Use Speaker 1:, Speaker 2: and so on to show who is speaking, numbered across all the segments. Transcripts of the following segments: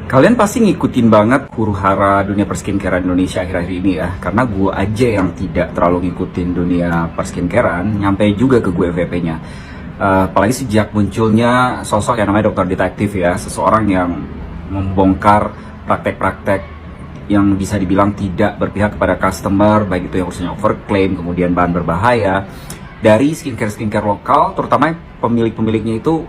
Speaker 1: Kalian pasti ngikutin banget huru-hara dunia perskincarean Indonesia akhir-akhir ini ya. Karena gue aja yang tidak terlalu ngikutin dunia perskincarean, nyampe juga ke gue FVP-nya. Apalagi sejak munculnya sosok yang namanya dokter detektif ya. Seseorang yang membongkar praktek-praktek yang bisa dibilang tidak berpihak kepada customer, baik itu yang urusannya overclaim, kemudian bahan berbahaya. Dari skincare lokal, terutama pemilik-pemiliknya itu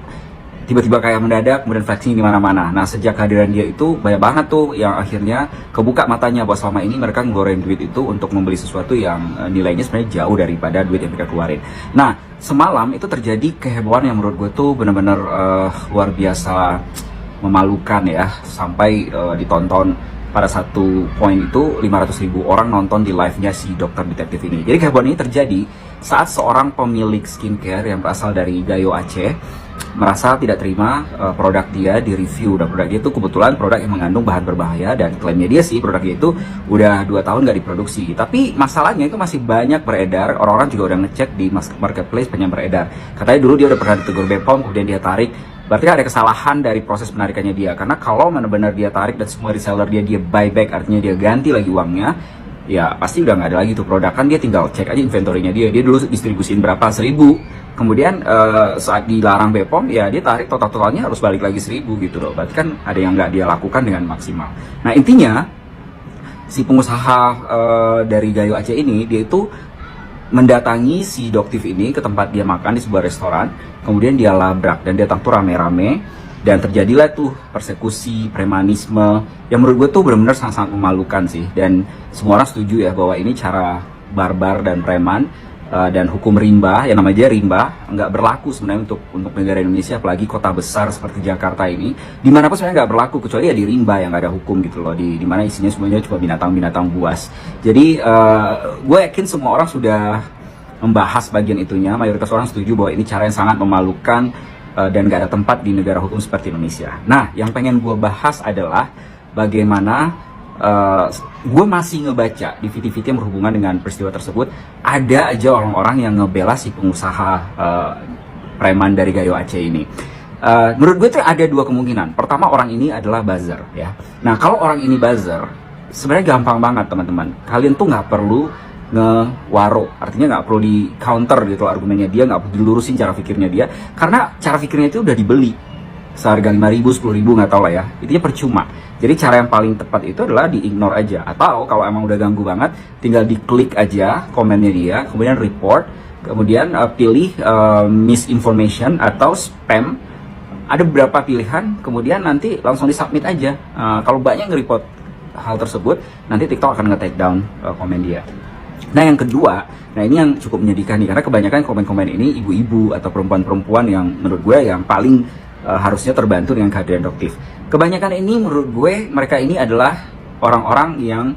Speaker 1: tiba-tiba kayak mendadak kemudian flexing di mana-mana. Nah, sejak kehadiran dia itu banyak banget tuh yang akhirnya kebuka matanya bahwa selama ini mereka ngeluarin duit itu untuk membeli sesuatu yang nilainya sebenarnya jauh daripada duit yang mereka keluarin. Nah, semalam itu terjadi kehebohan yang menurut gue tuh benar-benar luar biasa memalukan ya, sampai ditonton pada satu poin itu 500.000 orang nonton di live-nya si dokter detektif ini. Jadi kehebohan ini terjadi saat seorang pemilik skincare yang berasal dari Gayo Aceh merasa tidak terima produk dia di review, dan produk dia itu kebetulan produk yang mengandung bahan berbahaya, dan klaimnya dia sih produk dia itu udah 2 tahun nggak diproduksi. Tapi masalahnya itu masih banyak beredar, orang-orang juga udah ngecek di marketplace banyak beredar. Katanya dulu dia udah pernah ditegur BPOM, kemudian dia tarik. Berarti ada kesalahan dari proses penarikannya dia, karena kalau benar-benar dia tarik dan semua reseller dia buyback, artinya dia ganti lagi uangnya, ya pasti udah nggak ada lagi tuh produk. Kan dia tinggal cek aja inventory-nya dia dulu distribusiin berapa, 1000. Kemudian saat dilarang BPOM, ya dia tarik total-totalnya harus balik lagi 1000 gitu loh. Berarti kan ada yang nggak dia lakukan dengan maksimal. Nah, intinya si pengusaha dari Gayo Aceh ini, dia itu mendatangi si Doktif ini ke tempat dia makan di sebuah restoran, kemudian dia labrak dan dia tuh rame-rame, dan terjadilah tuh persekusi, premanisme yang menurut gue tuh benar-benar sangat-sangat memalukan sih. Dan semua orang setuju ya bahwa ini cara barbar dan preman, dan hukum rimba, yang namanya rimba, nggak berlaku sebenarnya untuk negara Indonesia, apalagi kota besar seperti Jakarta ini, dimanapun sebenarnya nggak berlaku, kecuali ya di rimba yang nggak ada hukum gitu loh, di mana isinya semuanya cuma binatang-binatang buas. Jadi gue yakin semua orang sudah membahas bagian itunya, mayoritas orang setuju bahwa ini cara yang sangat memalukan dan nggak ada tempat di negara hukum seperti Indonesia. Nah, yang pengen gue bahas adalah bagaimana gue masih ngebaca di video-video yang berhubungan dengan peristiwa tersebut, ada aja orang-orang yang ngebela si pengusaha preman dari Gayo Aceh ini. Menurut gue tuh ada 2 kemungkinan. Pertama, orang ini adalah buzzer ya. Nah, kalau orang ini buzzer, sebenarnya gampang banget teman-teman. Kalian tuh nggak perlu ngewaro, artinya nggak perlu di counter gitu argumennya dia, nggak perlu dilurusin cara pikirnya dia, karena cara pikirnya itu udah dibeli seharga 5.000, 10.000, nggak tau lah ya, intinya percuma. Jadi cara yang paling tepat itu adalah di-ignore aja, atau kalau emang udah ganggu banget, tinggal diklik aja komennya dia, kemudian report, kemudian pilih misinformation atau spam. Ada beberapa pilihan, kemudian nanti langsung disubmit aja. Kalau banyak nge-report hal tersebut, nanti TikTok akan nge-take down komen dia. Nah, yang kedua, nah ini yang cukup menyedihkan nih, karena kebanyakan komen-komen ini ibu-ibu atau perempuan-perempuan yang menurut gue yang paling harusnya terbantu dengan kehadiran Doktif. Kebanyakan ini menurut gue, mereka ini adalah orang-orang yang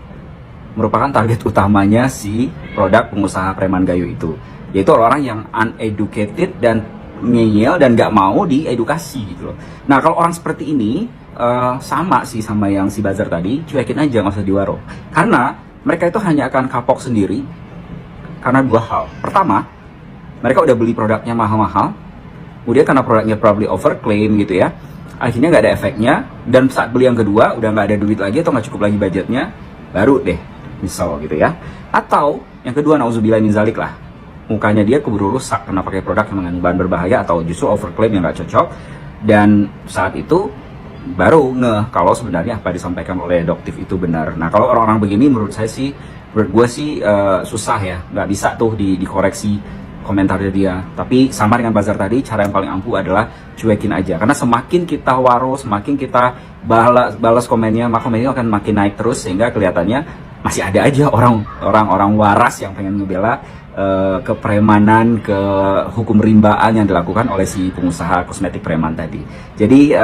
Speaker 1: merupakan target utamanya si produk pengusaha preman Gayo itu, yaitu orang-orang yang uneducated dan ngeyel dan gak mau diedukasi gitu loh. Nah, kalau orang seperti ini sama sih sama yang si buzzer tadi, cuekin aja, gak usah diwaro, karena mereka itu hanya akan kapok sendiri karena 2 hal. Pertama, mereka udah beli produknya mahal-mahal, kemudian karena produknya probably overclaim gitu ya, akhirnya nggak ada efeknya, dan saat beli yang kedua udah nggak ada duit lagi atau nggak cukup lagi budgetnya, baru deh misal gitu ya. Atau yang kedua, nauzubillah min zalik lah, mukanya dia keburu rusak karena pakai produk yang mengandung bahan berbahaya atau justru overclaim yang nggak cocok, dan saat itu baru ngeh kalau sebenarnya apa disampaikan oleh Doktif itu benar. Nah, kalau orang-orang begini menurut gue sih susah ya, nggak bisa tuh dikoreksi komentarnya dia. Tapi sama dengan bazar tadi, cara yang paling ampuh adalah cuekin aja, karena semakin kita waro, semakin kita balas komennya, maka komennya akan makin naik terus, sehingga kelihatannya masih ada aja orang-orang waras yang pengen ngebela kepremanan, ke hukum rimbaan yang dilakukan oleh si pengusaha kosmetik preman tadi. Jadi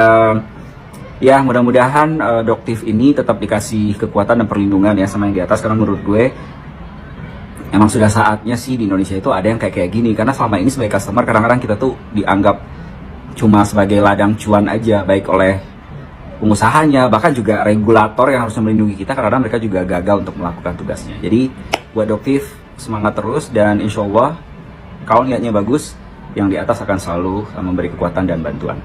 Speaker 1: ya mudah-mudahan Doktif ini tetap dikasih kekuatan dan perlindungan ya sama yang di atas, karena menurut gue emang sudah saatnya sih di Indonesia itu ada yang kayak gini. Karena selama ini sebagai customer, kadang-kadang kita tuh dianggap cuma sebagai ladang cuan aja, baik oleh pengusahanya, bahkan juga regulator yang harusnya melindungi kita, karena mereka juga gagal untuk melakukan tugasnya. Jadi buat Doktif, semangat terus, dan insya Allah kalau niatnya bagus, yang di atas akan selalu memberi kekuatan dan bantuan.